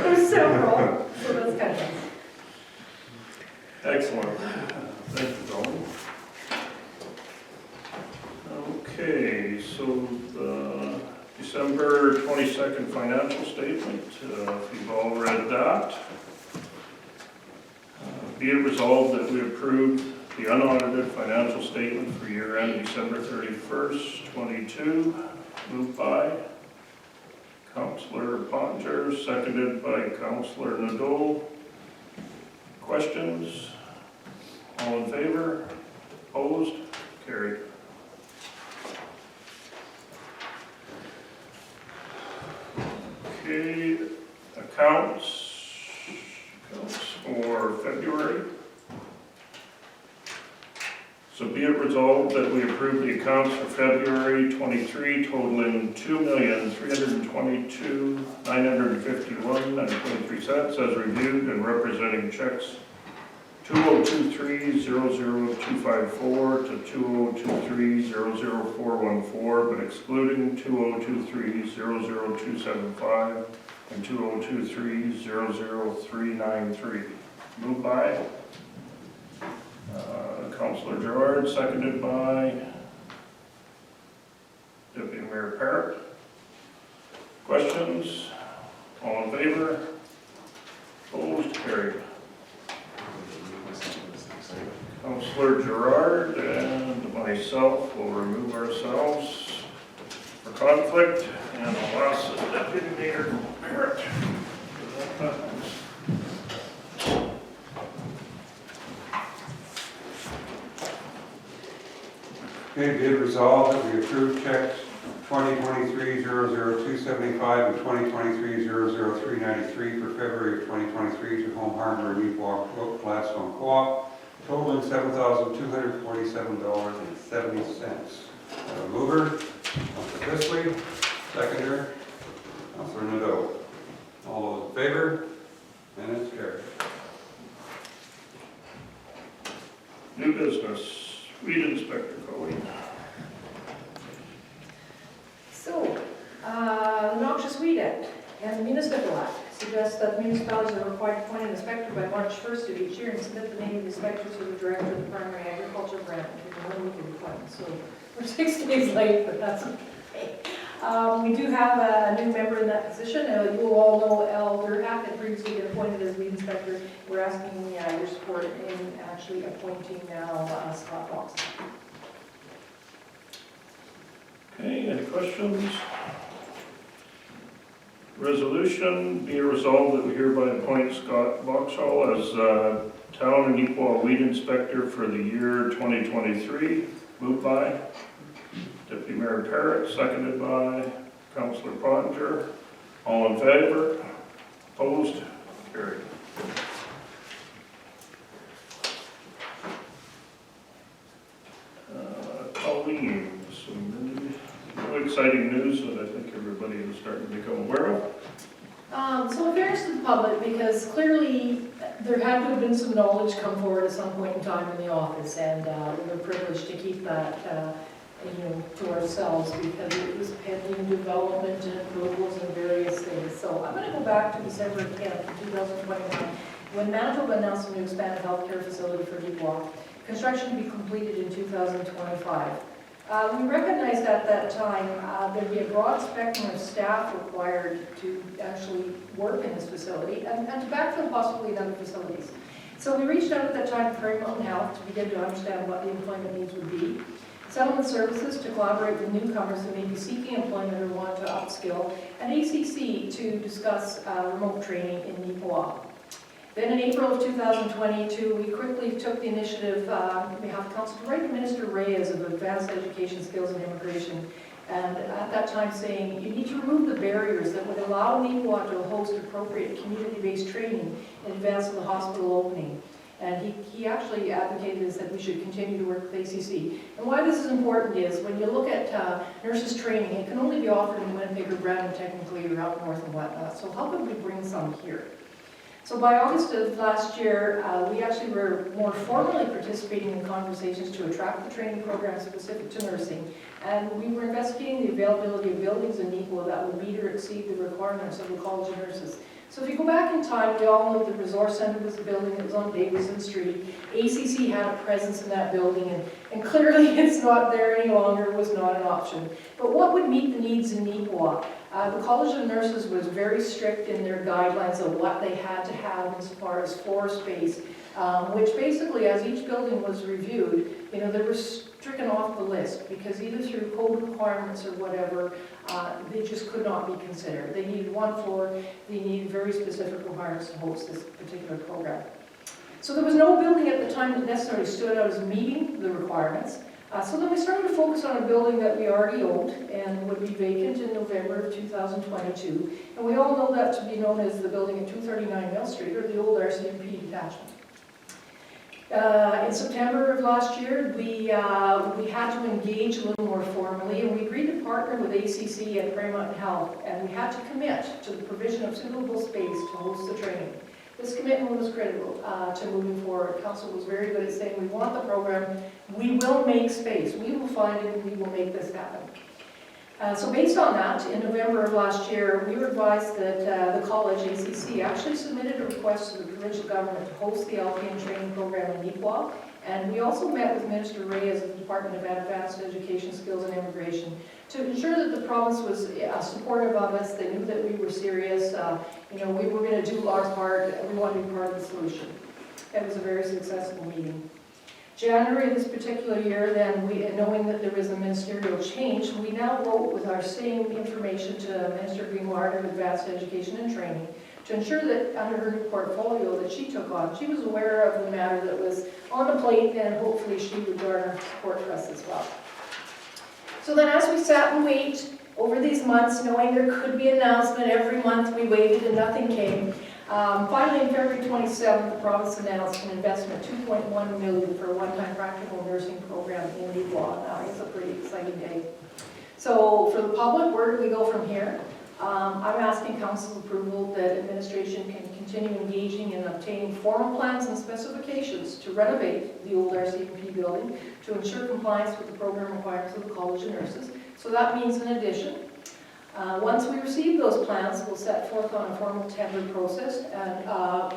There's several, so that's kind of nice. Excellent. Thank you, Dawn. Okay, so the December 22nd financial statement, if you've all read that. Be it resolved that we approve the unaudited financial statement for year end December 31st, 22, moved by Councillor Pottinger, seconded by Councillor Nadeau. Questions? All in favor? Opposed? Carried. Okay, accounts for February. So be it resolved that we approve the accounts for February 23 totaling $2,322,951.23 as reviewed and representing checks 2023-00254 to 2023-00414, but excluding 2023-00275 and 2023-00393. Moved by Councillor Gerard, seconded by Deputy Mayor Parrott. Questions? All in favor? Opposed? Carried. Councillor Gerard and myself will remove ourselves for conflict, and I'll ask the Deputy Mayor Parrott. Okay, be it resolved that we approve checks 2023-00275 and 2023-00393 for February of 2023 to Home Harbor and Neepawa Gladstone Co-op, totaling $7,247.70. Mover, Councillor Bisley, seconder, Councillor Nadeau. All those in favor? And it's carried. New business. Weed Inspector Colleen. So, the Noxious Weed Act and the Municipal Act suggests that municipalities are required to appoint an inspector by March 1st of each year and submit the name of the inspector to the Director of the Primary Agriculture Grant within 1 week of the appointment. So we're 6 days late, but that's okay. We do have a new member in that position. You will all know Al Durham had previously been appointed as weed inspector. We're asking your support in actually appointing now Scott Fox. Okay, any questions? Resolution, be it resolved that we hereby appoint Scott Vauxhall as Town and Neepawa Weed Inspector for the year 2023. Moved by Deputy Mayor Parrott, seconded by Councillor Pottinger. All in favor? Opposed? Carried. Colleen, some really exciting news that I think everybody is starting to become aware of. So in fairness to the public, because clearly there had to have been some knowledge come forward at some point in time in the office, and we were privileged to keep that to ourselves because it was pending development and approvals and various things. So I'm going to go back to December 10th, 2021, when Manitoba announced a new expanded healthcare facility for Neepawa. Construction to be completed in 2025. We recognized at that time there'd be a broad spectrum of staff required to actually work in this facility and to backfill possibly in other facilities. So we reached out at that time to Prairie Mountain Health to begin to understand what the employment needs would be. Settlement Services to collaborate with newcomers who may be seeking employment or want to upskill, and ACC to discuss remote training in Neepawa. Then in April of 2022, we quickly took the initiative on behalf of Council to write to Minister Reyes of Advanced Education, Skills and Immigration, and at that time saying, you need to remove the barriers that would allow Neepawa to host appropriate community-based training in advance of the hospital opening. And he actually advocated that we should continue to work with ACC. And why this is important is when you look at nurses training, it can only be offered in Winnipeg or Brandon technically or up north and whatnot. So how could we bring some here? So by August of last year, we actually were more formally participating in conversations to attract the training program specific to nursing. And we were investigating the availability of buildings in Neepawa that would meet or exceed the requirements of the College of Nurses. So if you go back in time, we all know the Resource Center was a building that was on Davison Street. ACC had a presence in that building, and clearly it's not there any longer, it was not an option. But what would meet the needs in Neepawa? The College of Nurses was very strict in their guidelines of what they had to have as far as floor space, which basically, as each building was reviewed, they were stricken off the list because either through code requirements or whatever, they just could not be considered. They needed one floor, they needed very specific requirements to host this particular program. So there was no building at the time that necessarily stood out as meeting the requirements. So then we started to focus on a building that we already owned and would be vacant in November of 2022. And we all know that to be known as the building at 239 Mill Street, or the old RCMP detachment. In September of last year, we had to engage a little more formally, and we agreed to partner with ACC and Prairie Mountain Health, and we had to commit to the provision of suitable space to host the training. This commitment was critical to moving forward. Council was very good at saying, we want the program, we will make space, we will find it, and we will make this happen. So based on that, in November of last year, we were advised that the college, ACC, actually submitted a request to the provincial government to host the LPN training program in Neepawa. And we also met with Minister Reyes of the Department of Advanced Education, Skills and Immigration to ensure that the province was supportive of us. They knew that we were serious. We were going to do our part. We wanted to be part of the solution. It was a very successful meeting. January of this particular year, then, knowing that there was a ministerial change, we now wrote with our same information to Minister Greenwater of Advanced Education and Training to ensure that under her new portfolio that she took on, she was aware of the matter that was on the plate, and hopefully she would garner support for us as well. So then as we sat and wait over these months, knowing there could be an announcement every month, we waited and nothing came. Finally, on February 27th, the province announced an investment of $2.1 million for a one-time practical nursing program in Neepawa. It's a pretty exciting day. So for the public, where do we go from here? I'm asking council's approval that administration can continue engaging in obtaining formal plans and specifications to renovate the old RCMP building to ensure compliance with the program requirements of the College of Nurses. So that means an addition. Once we receive those plans, we'll set forth on a formal tender process, and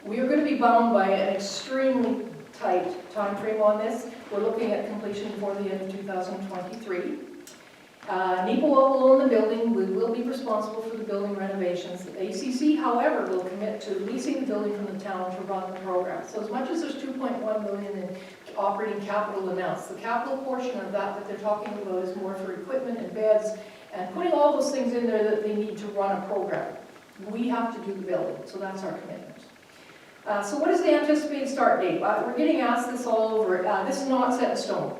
we are going to be bound by an extremely tight time frame on this. We're looking at completion before the end of 2023. Neepawa will own the building. We will be responsible for the building renovations. The ACC, however, will commit to leasing the building from the town to run the program. So as much as there's $2.1 million in operating capital announced, the capital portion of that they're talking about is more for equipment and beds and putting all those things in there that they need to run a program. We have to do the building, so that's our commitment. So what is the anticipated start date? We're getting asked this all over. This is not set in stone.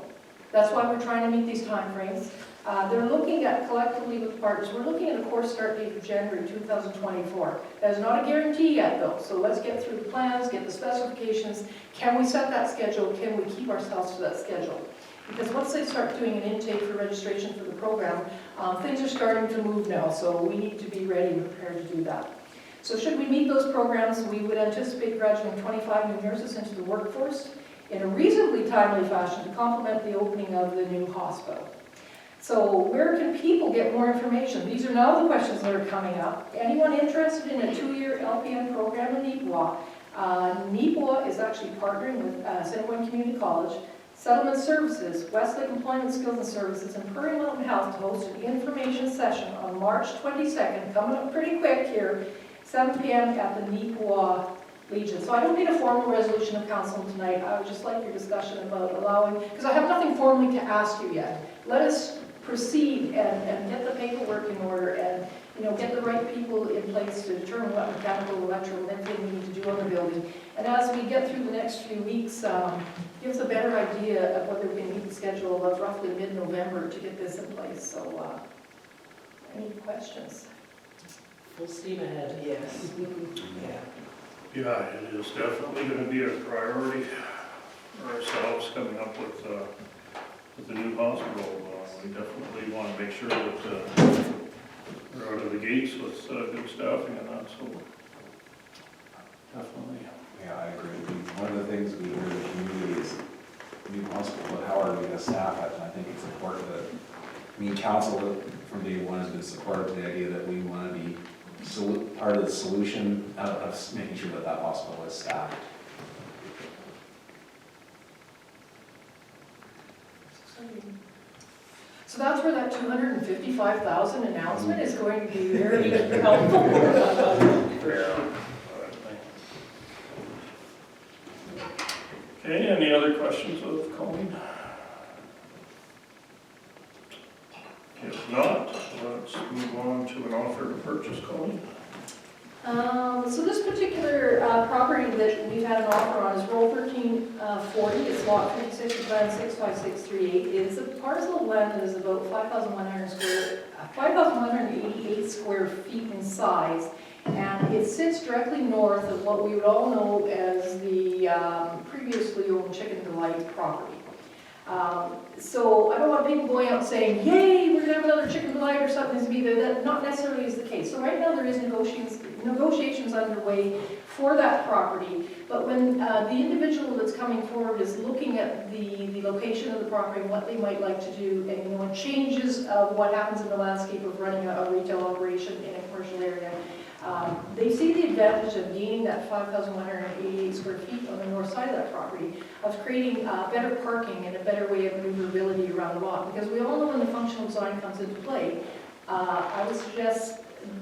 That's why we're trying to meet these time frames. They're looking at, collectively with partners, we're looking at a course start date of January 2024. That is not a guarantee yet though, so let's get through the plans, get the specifications. Can we set that schedule? Can we keep ourselves to that schedule? Because once they start doing an intake for registration for the program, things are starting to move now, so we need to be ready and prepared to do that. So should we meet those programs, we would anticipate graduating 25 new nurses into the workforce in a reasonably timely fashion to complement the opening of the new hospital. So where can people get more information? These are now the questions that are coming up. Anyone interested in a 2-year LPN program in Neepawa? Neepawa is actually partnering with Centerpoint Community College, Settlement Services, Westlake Employment Skills and Services, and Prairie Mountain Health to host an information session on March 22nd, coming up pretty quick here, 7 p.m. at the Neepawa Legion. So I don't need a formal resolution of council tonight. I would just like your discussion about allowing, because I have nothing formally to ask you yet. Let us proceed and get the paperwork in order and, you know, get the right people in place to determine what mechanical, electrical, and everything we need to do on the building. And as we get through the next few weeks, give us a better idea of whether we can meet the schedule of roughly mid-November to get this in place. So, any questions? Full steam ahead. Yes. Yeah. Yeah, it is definitely going to be a priority for ourselves coming up with the new hospital. We definitely want to make sure that we're out of the gates with good staffing and that, so definitely. Yeah, I agree. One of the things we hear in the community is new hospital, but how are we going to staff it? And I think it's important that council from day one has been supportive of the idea that we want to be part of the solution of making sure that hospital is staffed. So that's where that 255,000 announcement is going to be very helpful. Okay, any other questions of Colleen? If not, let's move on to an offer to purchase, Colleen. So this particular property that we've had an offer on is roll 1340. It's lot 56, plan 65638. It is a parcel of land that is about 5,188 square feet in size, and it sits directly north of what we would all know as the previously owned Chicken Delight property. So I don't want people going out saying, yay, we're going to have another Chicken Delight or something to be there. That not necessarily is the case. So right now there is negotiations underway for that property, but when the individual that's coming forward is looking at the location of the property and what they might like to do, and you know, it changes what happens in the landscape of running a retail operation in a commercial area, they see the advantage of gaining that 5,188 square feet on the north side of that property, of creating better parking and a better way of maneuverability around the lot. Because we all know when the functional design comes into play, I would suggest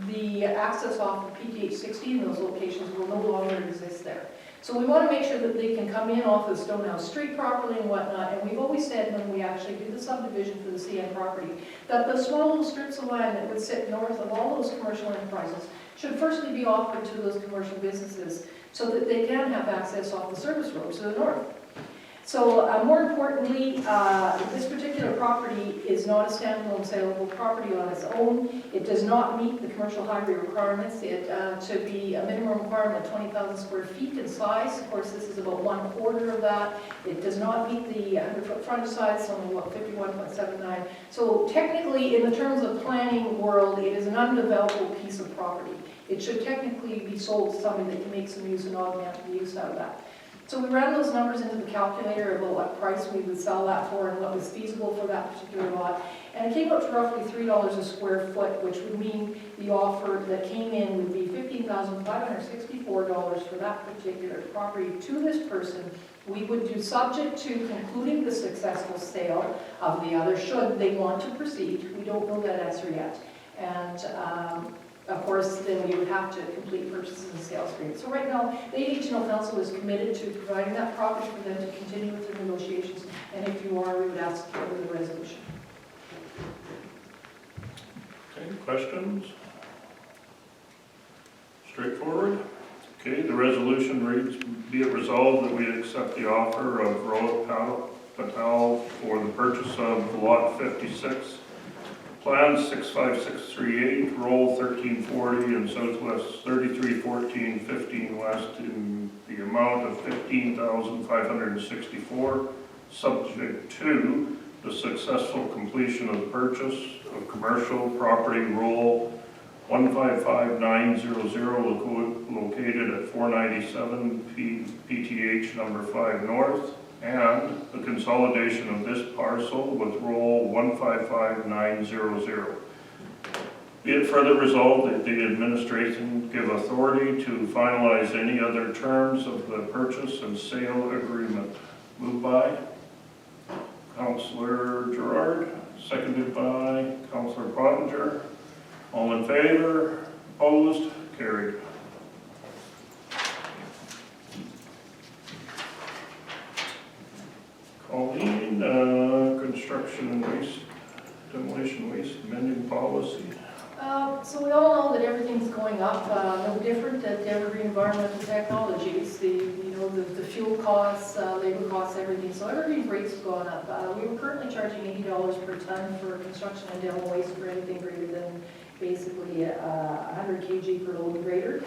the access off of PTH 60 in those locations will no longer exist there. So we want to make sure that they can come in off of Stonehouse Street properly and whatnot, and we've always said when we actually do the subdivision for the CN property, that the small little strips of land that would sit north of all those commercial enterprises should firstly be offered to those commercial businesses so that they can have access off the service road to the north. So more importantly, this particular property is not a standalone saleable property on its own. It does not meet the commercial highway requirements. To be a minimum requirement of 20,000 square feet in size. Of course, this is about 1/4 of that. It does not meet the 100-foot frontage size, so only 51.79. So technically, in the terms of planning world, it is an undevelopable piece of property. It should technically be sold to somebody that can make some use and augment the use out of that. So we ran those numbers into the calculator about what price we would sell that for and what was feasible for that particular lot. And it came up to roughly $3 a square foot, which would mean the offer that came in would be $15,564 for that particular property to this person. We would do subject to concluding the successful sale of the other, should they want to proceed. We don't know that answer yet. And of course, then we would have to complete purchases and sales agreement. So right now, the Neepawa Council is committed to providing that property for them to continue with their negotiations. And if you are, we would ask for the resolution. Any questions? Straightforward? Okay, the resolution reads, be it resolved that we accept the offer of Rohit Patel for the purchase of lot 56, Plan 65638, roll 1340 and Southwest 331415 West in the amount of $15,564, subject to the successful completion of the purchase of commercial property roll 155900 located at 497 PTH number 5 North, and the consolidation of this parcel with roll 155900. Be it further resolved that the administration give authority to finalize any other terms of the purchase and sale agreement. Moved by Councillor Gerard, seconded by Councillor Pottinger. All in favor? Opposed? Carried. Colleen, construction and waste, demolition waste amending policy. So we all know that everything's going up, no different at Evergreen Environmental Technologies. The fuel costs, labor costs, everything. So Evergreen's rates have gone up. We were currently charging $80 per ton for construction and demo waste for anything greater than basically 100 kg per load and greater.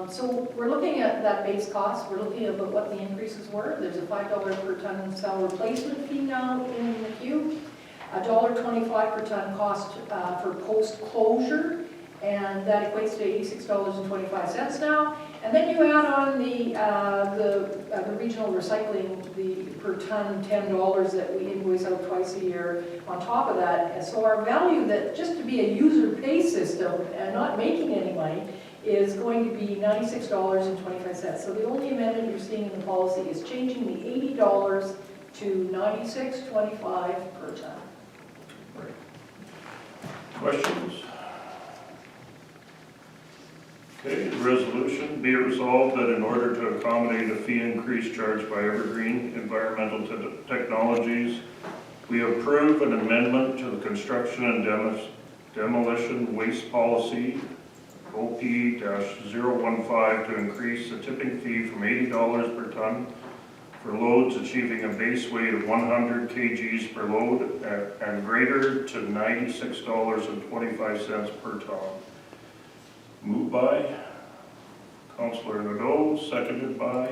So we're looking at that base cost. We're looking at what the increases were. There's a $5 per ton cell replacement fee now in the queue. $1.25 per ton cost for post-closure, and that equates to $86.25 now. And then you add on the regional recycling, the per ton $10 that we invoice out twice a year on top of that. And so our value, that just to be a user pay system and not making any money, is going to be $96.25. So the only amendment you're seeing in the policy is changing the $80 to $96.25 per ton. Questions? Okay, the resolution, be it resolved that in order to accommodate a fee increase charged by Evergreen Environmental Technologies, we approve an amendment to the construction and demolition waste policy, OP-015, to increase the tipping fee from $80 per ton for loads achieving a base weight of 100 kgs per load and greater to $96.25 per ton. Moved by Councillor Nadeau, seconded by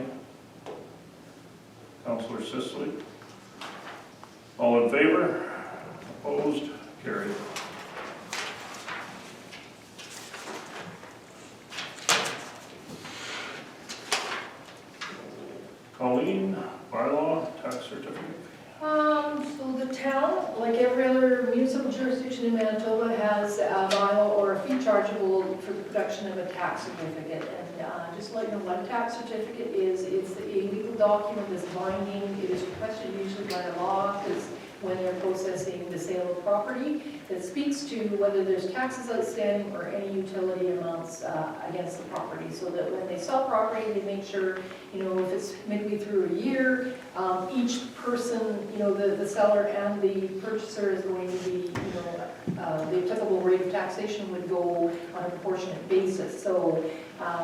Councillor Sisley. All in favor? Opposed? Carried. Colleen, bylaw, tax certificate. So the town, like every other municipal jurisdiction in Manitoba, has a bylaw or a fee chargeable for the production of a tax certificate. And just to let you know, what a tax certificate is, it's a legal document that's binding. It is requested usually by a law, because when they're processing the sale of property, that speaks to whether there's taxes outstanding or any utility amounts against the property, so that when they sell property, they make sure, if it's midway through a year, each person, the seller and the purchaser is going to be, the applicable rate of taxation would go on a proportionate basis. So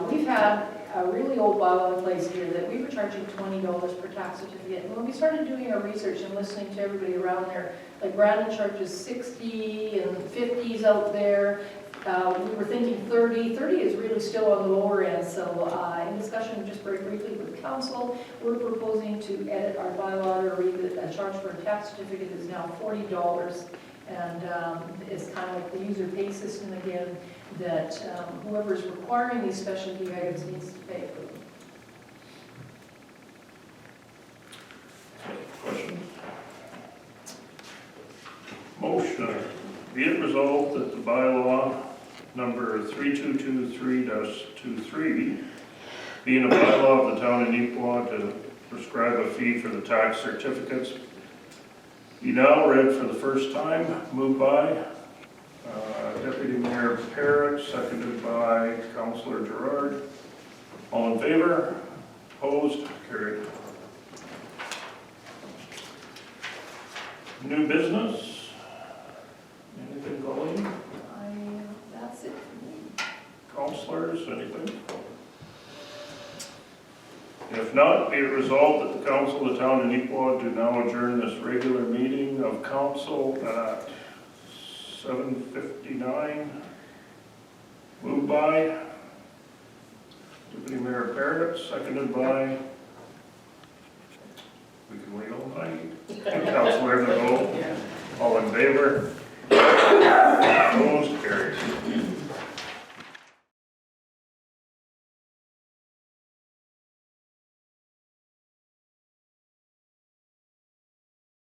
we've had a really old bylaw in place here that we were charging $20 per tax certificate. And when we started doing our research and listening to everybody around there, like Brandon charges 60 and 50s out there. We were thinking 30. 30 is really still on the lower end. So in discussion just very briefly with council, we're proposing to edit our bylaw to read that a charge for a tax certificate is now $40. And it's kind of like the user pay system again, that whoever's requiring these specialty items needs to pay for them. Questions? Motion, be it resolved that the bylaw number 3223-23, being a bylaw of the town of Neepawa to prescribe a fee for the tax certificates, be now read for the first time. Moved by Deputy Mayor Parrott, seconded by Councillor Gerard. All in favor? Opposed? Carried. New business? Anything, Colleen? That's it. Councillors, anything? If not, be it resolved that the Council of the Town of Neepawa do now adjourn this regular meeting of council at 7:59. Moved by Deputy Mayor Parrott, seconded by, we can wait all night, Councillor Nadeau. All in favor?